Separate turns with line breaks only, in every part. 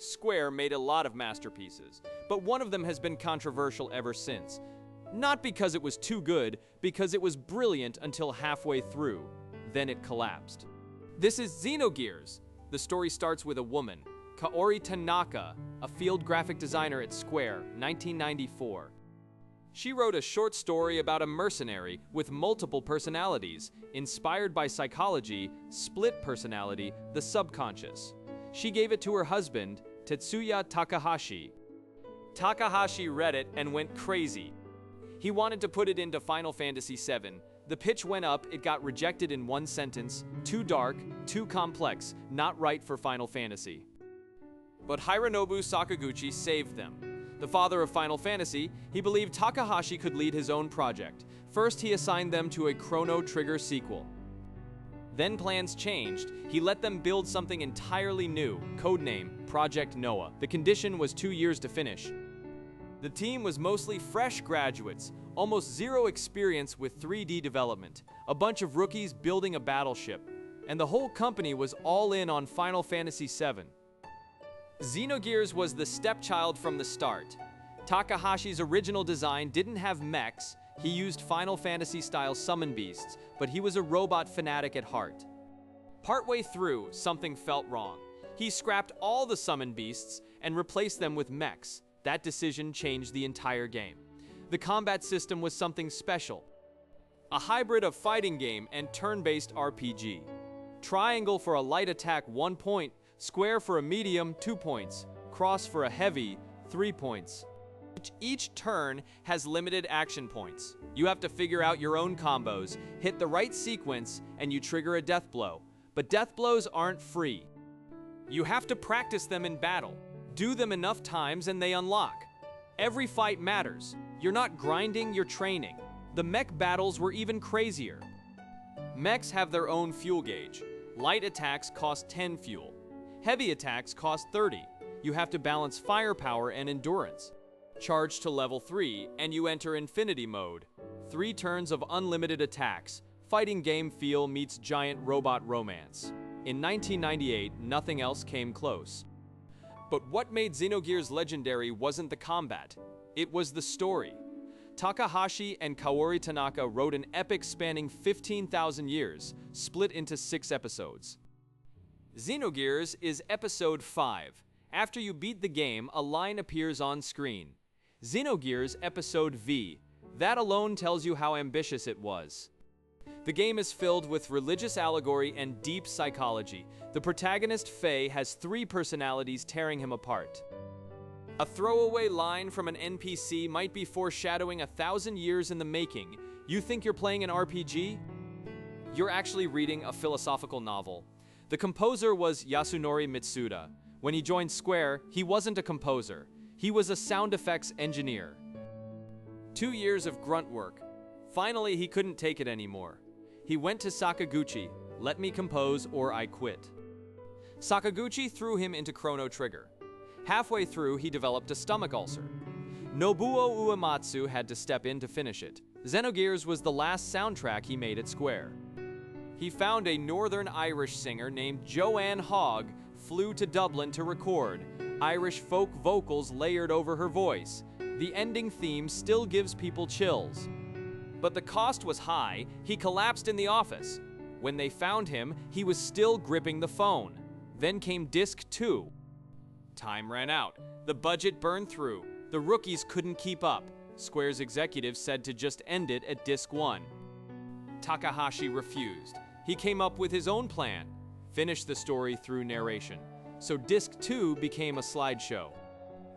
Square made a lot of masterpieces, but one of them has been controversial ever since. Not because it was too good, because it was brilliant until halfway through. Then it collapsed. This is Xenogears. The story starts with a woman, Kaori Tanaka, a field graphic designer at Square, 1994. She wrote a short story about a mercenary with multiple personalities, inspired by psychology, split personality, the subconscious. She gave it to her husband, Tetsuya Takahashi. Takahashi read it and went crazy. He wanted to put it into Final Fantasy VII. The pitch went up, it got rejected in one sentence, too dark, too complex, not right for Final Fantasy. But Hironobu Sakaguchi saved them. The father of Final Fantasy, he believed Takahashi could lead his own project. First, he assigned them to a Chrono Trigger sequel. Then plans changed. He let them build something entirely new, codename Project Noah. The condition was 2 years to finish. The team was mostly fresh graduates, almost zero experience with 3D development, a bunch of rookies building a battleship, and the whole company was all in on Final Fantasy VII. Xenogears was the stepchild from the start. Takahashi's original design didn't have mechs. He used Final Fantasy-style summon beasts, but he was a robot fanatic at heart. Partway through, something felt wrong. He scrapped all the summon beasts and replaced them with mechs. That decision changed the entire game. The combat system was something special. A hybrid of fighting game and turn-based RPG. Triangle for a light attack 1 point, square for a medium 2 points, cross for a heavy 3 points. Each turn has limited action points. You have to figure out your own combos, hit the right sequence, and you trigger a death blow. But death blows aren't free. You have to practice them in battle. Do them enough times and they unlock. Every fight matters. You're not grinding, you're training. The mech battles were even crazier. Mechs have their own fuel gauge. Light attacks cost 10 fuel. Heavy attacks cost 30. You have to balance firepower and endurance. Charge to level 3, and you enter Infinity Mode. 3 turns of unlimited attacks. Fighting game feel meets giant robot romance. In 1998, nothing else came close. But what made Xenogears legendary wasn't the combat. It was the story. Takahashi and Kaori Tanaka wrote an epic spanning 15,000 years, split into 6 episodes. Xenogears is episode 5. After you beat the game, a line appears on screen. Xenogears Episode V. That alone tells you how ambitious it was. The game is filled with religious allegory and deep psychology. The protagonist, Faye, has 3 personalities tearing him apart. A throwaway line from an NPC might be foreshadowing 1,000 years in the making. You think you're playing an RPG? You're actually reading a philosophical novel. The composer was Yasunori Mitsuda. When he joined Square, he wasn't a composer. He was a sound effects engineer. 2 years of grunt work. Finally, he couldn't take it anymore. He went to Sakaguchi, let me compose or I quit. Sakaguchi threw him into Chrono Trigger. Halfway through, he developed a stomach ulcer. Nobuo Uematsu had to step in to finish it. Xenogears was the last soundtrack he made at Square. He found a Northern Irish singer named Joanne Hogg, flew to Dublin to record. Irish folk vocals layered over her voice. The ending theme still gives people chills. But the cost was high, he collapsed in the office. When they found him, he was still gripping the phone. Then came Disc 2. Time ran out. The budget burned through. The rookies couldn't keep up. Square's executives said to just end it at Disc 1. Takahashi refused. He came up with his own plan. Finish the story through narration. So Disc 2 became a slideshow.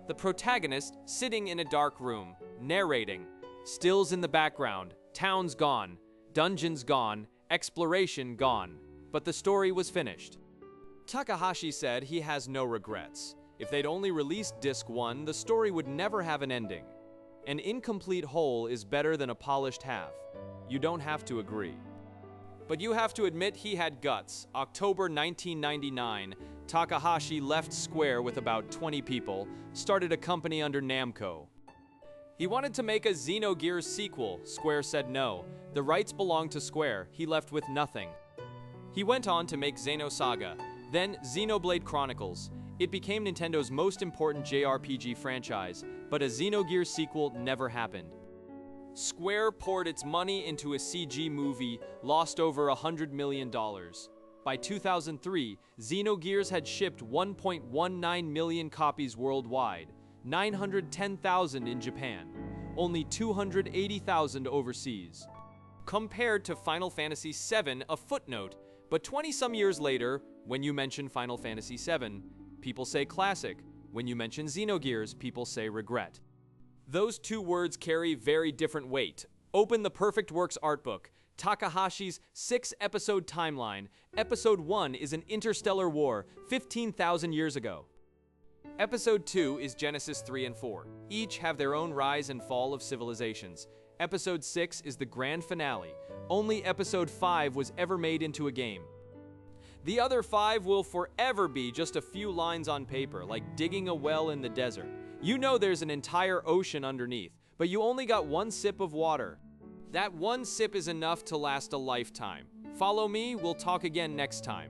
The protagonist sitting in a dark room, narrating. Stills in the background, towns gone, dungeons gone, exploration gone. But the story was finished. Takahashi said he has no regrets. If they'd only released Disc 1, the story would never have an ending. An incomplete whole is better than a polished half. You don't have to agree. But you have to admit he had guts. October 1999, Takahashi left Square with about 20 people, started a company under Namco. He wanted to make a Xenogears sequel. Square said no. The rights belonged to Square. He left with nothing. He went on to make Xenosaga, then Xenoblade Chronicles. It became Nintendo's most important JRPG franchise, but a Xenogears sequel never happened. Square poured its money into a CG movie, lost over $100 million. By 2003, Xenogears had shipped 1.19 million copies worldwide, 910,000 in Japan, only 280,000 overseas. Compared to Final Fantasy VII, a footnote, but 20-some years later, when you mention Final Fantasy VII, people say classic. When you mention Xenogears, people say regret. Those two words carry very different weight. Open the Perfect Works art book, Takahashi's 6-episode timeline. Episode 1 is an interstellar war 15,000 years ago. Episode 2 is Genesis 3 and 4. Each have their own rise and fall of civilizations. Episode 6 is the grand finale. Only Episode 5 was ever made into a game. The other 5 will forever be just a few lines on paper, like digging a well in the desert. You know there's an entire ocean underneath, but you only got one sip of water. That one sip is enough to last a lifetime. Follow me, we'll talk again next time.